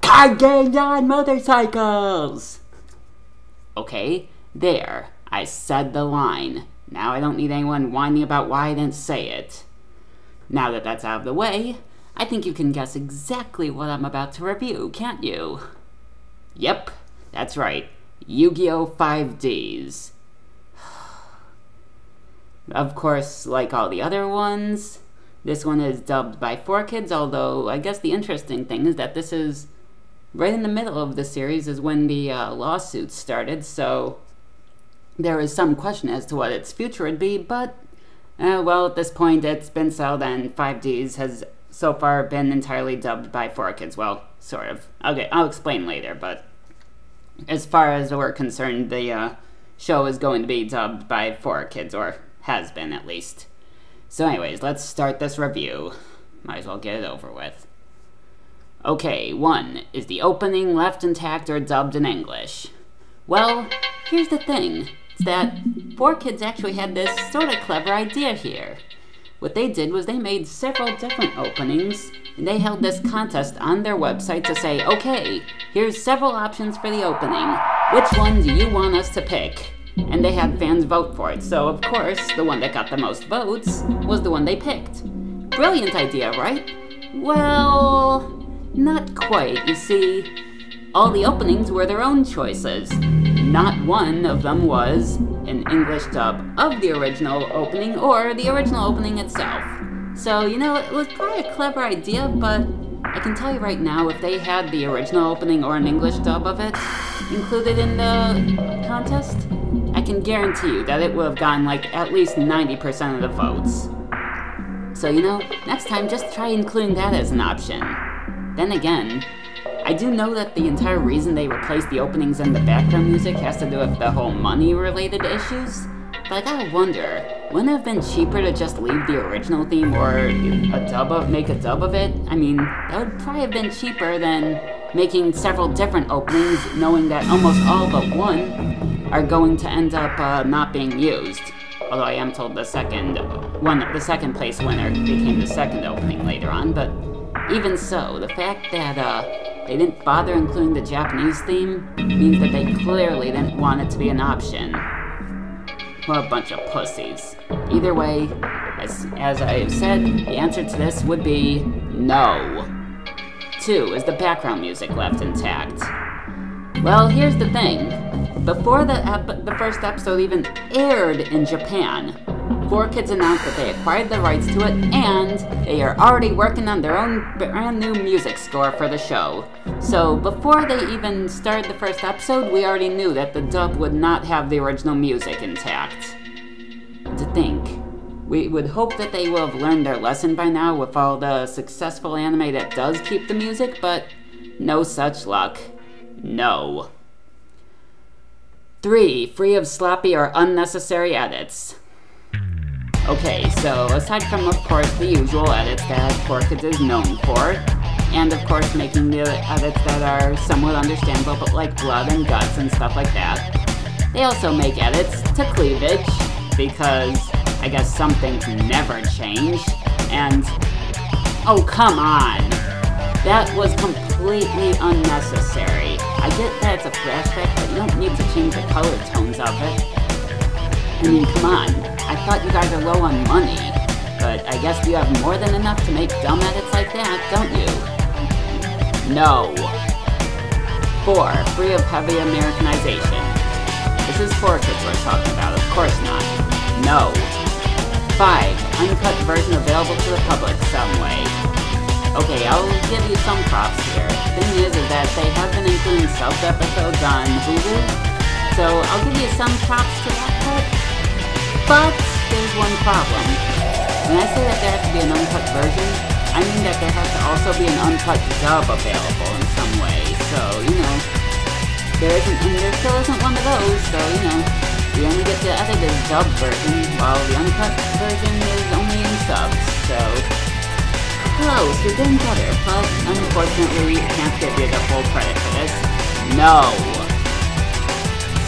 Card games on motorcycles! Okay, there. I said the line. Now I don't need anyone whining about why I didn't say it. Now that that's out of the way, I think you can guess exactly what I'm about to review, can't you? Yep, that's right. Yu-Gi-Oh! 5Ds. Of course, like all the other ones, this one is dubbed by 4Kids, although I guess the interesting thing is that this is right in the middle of the series is when the lawsuits started, so there is some question as to what its future would be, but, well, at this point it's been settled and 5Ds has so far been entirely dubbed by 4Kids. Well, sort of. Okay, I'll explain later, but as far as we're concerned, the show is going to be dubbed by 4Kids, or has been at least. So anyways, let's start this review. Might as well get it over with. Okay, 1. Is the opening left intact or dubbed in English? Well, here's the thing. It's that 4Kids actually had this sort of clever idea here. What they did was they made several different openings, and they held this contest on their website to say, okay, here's several options for the opening. Which one do you want us to pick? And they had fans vote for it, so of course, the one that got the most votes was the one they picked. Brilliant idea, right? Well, not quite. You see, all the openings were their own choices. Not one of them was an English dub of the original opening or the original opening itself. So, you know, it was probably a clever idea, but I can tell you right now, if they had the original opening or an English dub of it included in the contest, I can guarantee you that it would have gotten like at least 90% of the votes. So, you know, next time just try including that as an option. Then again, I do know that the entire reason they replaced the openings and the background music has to do with the whole money-related issues, but I gotta wonder, wouldn't it have been cheaper to just leave the original theme or make a dub of it? I mean, that would probably have been cheaper than making several different openings, knowing that almost all but one are going to end up not being used. Although I am told the second place winner became the second opening later on, but even so, the fact that they didn't bother including the Japanese theme means that they clearly didn't want it to be an option. What a bunch of pussies. Either way, as I have said, the answer to this would be no. 2. Is the background music left intact? Well, here's the thing. Before the first episode even aired in Japan, 4Kids announced that they acquired the rights to it, and they are already working on their own brand new music score for the show. So before they even started the first episode, we already knew that the dub would not have the original music intact. To think. We would hope that they will have learned their lesson by now with all the successful anime that does keep the music, but no such luck. No. 3. Free of sloppy or unnecessary edits. Okay, so aside from, of course, the usual edits that 4Kids is known for, and of course making the edits that are somewhat understandable, but like blood and guts and stuff like that, they also make edits to cleavage, because I guess some things never change, and oh, come on! That was completely unnecessary. I get that it's a flashback, but you don't need to change the color tones of it. I mean, come on. I thought you guys are low on money, but I guess you have more than enough to make dumb edits like that, don't you? No. 4. Free of heavy Americanization. This is 4Kids we're talking about, of course not. No. 5. Uncut version available to the public some way. Okay, I'll give you some props here. The thing is that they have been including subbed episodes on Hulu, so I'll give you some props to that part. But there's one problem. When I say that there has to be an uncut version, I mean that there has to also be an uncut dub available in some way. So, you know, there still isn't one of those, so, you know, we only get the edited dub version, while the uncut version is only in subs, so close, you're getting better, but unfortunately we can't give you the full credit for this. No!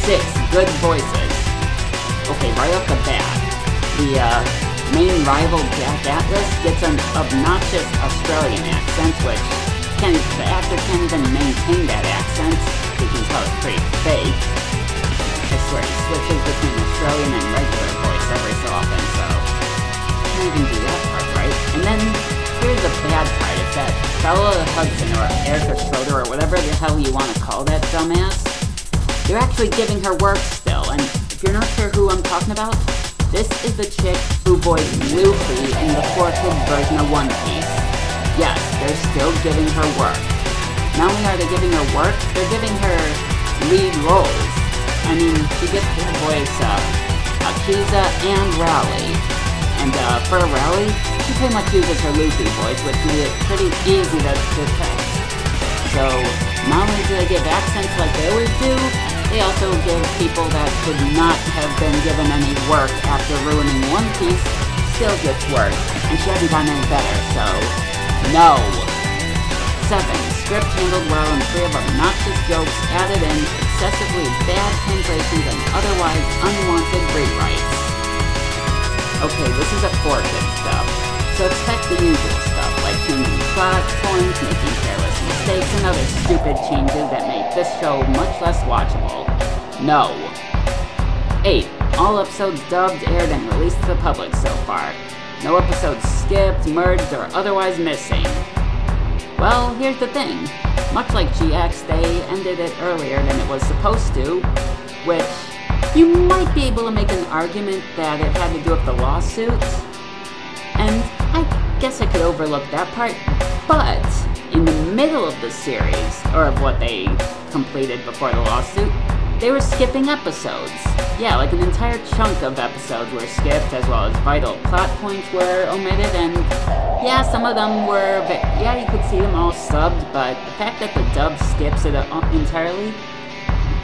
6. Good voices. Okay, right off the bat, the main rival Jack Atlas gets an obnoxious Australian accent, which the actor can't even maintain that accent. You can tell it's pretty fake. I swear, he switches between Australian and regular voice every so often, so can't even do that part right. And then here's the bad part: is that Bella Hudson or Erica Schroeder or whatever the hell you want to call that dumbass, they're actually giving her work still. And if you're not sure who I'm talking about, this is the chick who voiced Luffy in the 4-Kids version of One Piece. Yes, they're still giving her work. Not only are they giving her work, they're giving her lead roles. I mean, she gets to voice Akiza and Raleigh. And for Raleigh, she pretty much uses her Luffy voice, which made it pretty easy to detect. So, not only do they give accents like they always do, they also give people that could not have been given any work after ruining One Piece still gets work. And she hasn't gotten any better, so no. 7. Script handled well and free of obnoxious jokes added in, excessively bad translations, and otherwise unwanted rewrites. Okay, this is a 4-Kids stuff, so expect the usual stuff, like changing plot points, making careless mistakes, and other stupid changes that make this show much less watchable. No. 8. All episodes dubbed, aired, and released to the public so far. No episodes skipped, merged, or otherwise missing. Well, here's the thing. Much like GX, they ended it earlier than it was supposed to, which you might be able to make an argument that it had to do with the lawsuits, and I guess I could overlook that part, but in the middle of the series, or of what they completed before the lawsuit, they were skipping episodes. Yeah, like an entire chunk of episodes were skipped, as well as vital plot points were omitted, and yeah, some of them were, yeah, you could see them all subbed, but the fact that the dub skips it entirely,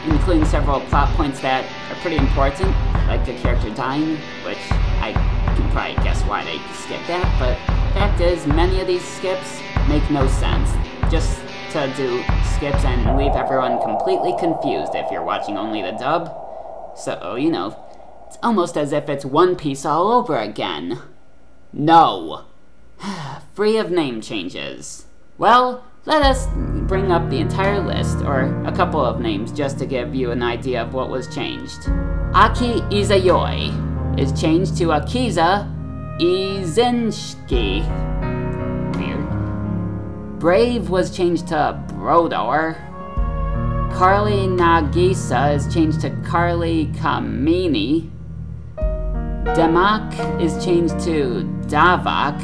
including several plot points that are pretty important, like the character dying, which I can probably guess why they skipped that, but the fact is, many of these skips make no sense. Just to do skips and leave everyone completely confused if you're watching only the dub. So, you know, it's almost as if it's One Piece all over again. No. Free of name changes. Well, let us bring up the entire list, or a couple of names just to give you an idea of what was changed. Aki Izayoi is changed to Akiza Izinski. Weird. Brave was changed to Brodor. Carly Nagisa is changed to Carly Kamini. Demak is changed to Davak.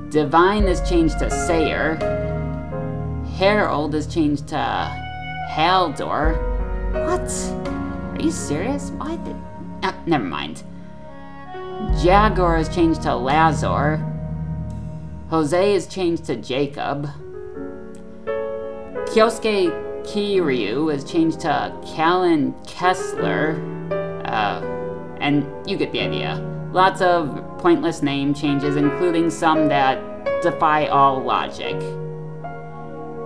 Divine is changed to Sayer. Harold is changed to Haldor. What? Are you serious? Why did... never mind. Jagor is changed to Lazor. Jose is changed to Jacob. Kyosuke Kiryu is changed to Callan Kessler. And you get the idea. Lots of pointless name changes, including some that defy all logic.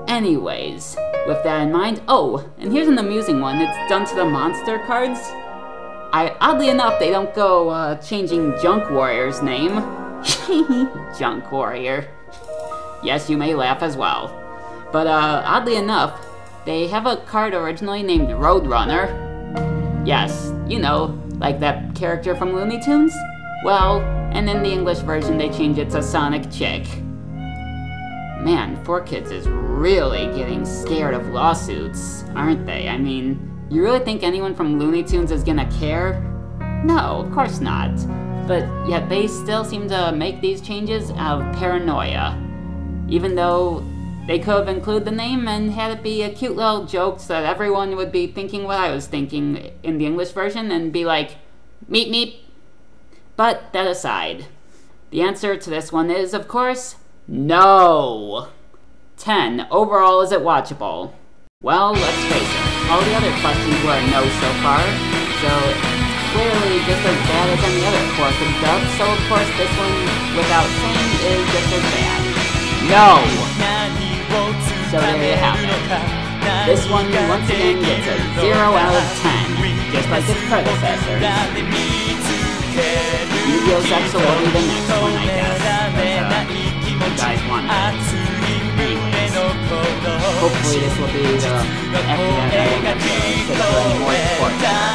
Anyways, with that in mind, oh, and here's an amusing one. It's done to the monster cards. Oddly enough, they don't go changing Junk Warrior's name. Junk Warrior. Yes, you may laugh as well. But oddly enough, they have a card originally named Roadrunner. Yes, you know, like that character from Looney Tunes? Well, and in the English version they change it to Sonic Chick. Man, 4Kids is really getting scared of lawsuits, aren't they? I mean, you really think anyone from Looney Tunes is gonna care? No, of course not. But yet they still seem to make these changes out of paranoia. Even though they could have included the name and had it be a cute little joke so that everyone would be thinking what I was thinking in the English version and be like, meep meep. But that aside, the answer to this one is, of course, no. 10. Overall, is it watchable? Well, let's face it, all the other questions were a no so far, so it's clearly just as bad as any other 4Kids dub, so of course this one, without saying, is just as bad. No! So there you have it. This one, once again, gets a 0 out of 10, just like its predecessors. Yugioh Sexual will be the next one, I guess. You guys want it. Anyway. hopefully this will be the after that I will more sports.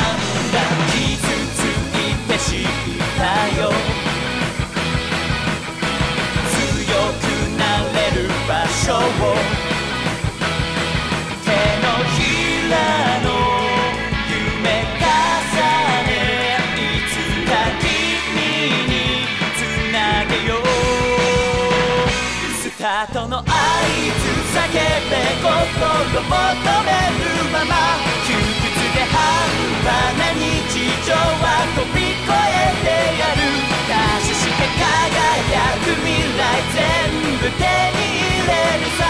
手を手のひらの夢重ねいつか君につなげようスタートの合図叫べ心求めるまま窮屈で半端な日常は飛び越えてやるダッシュして輝く未来全部手に入れるさ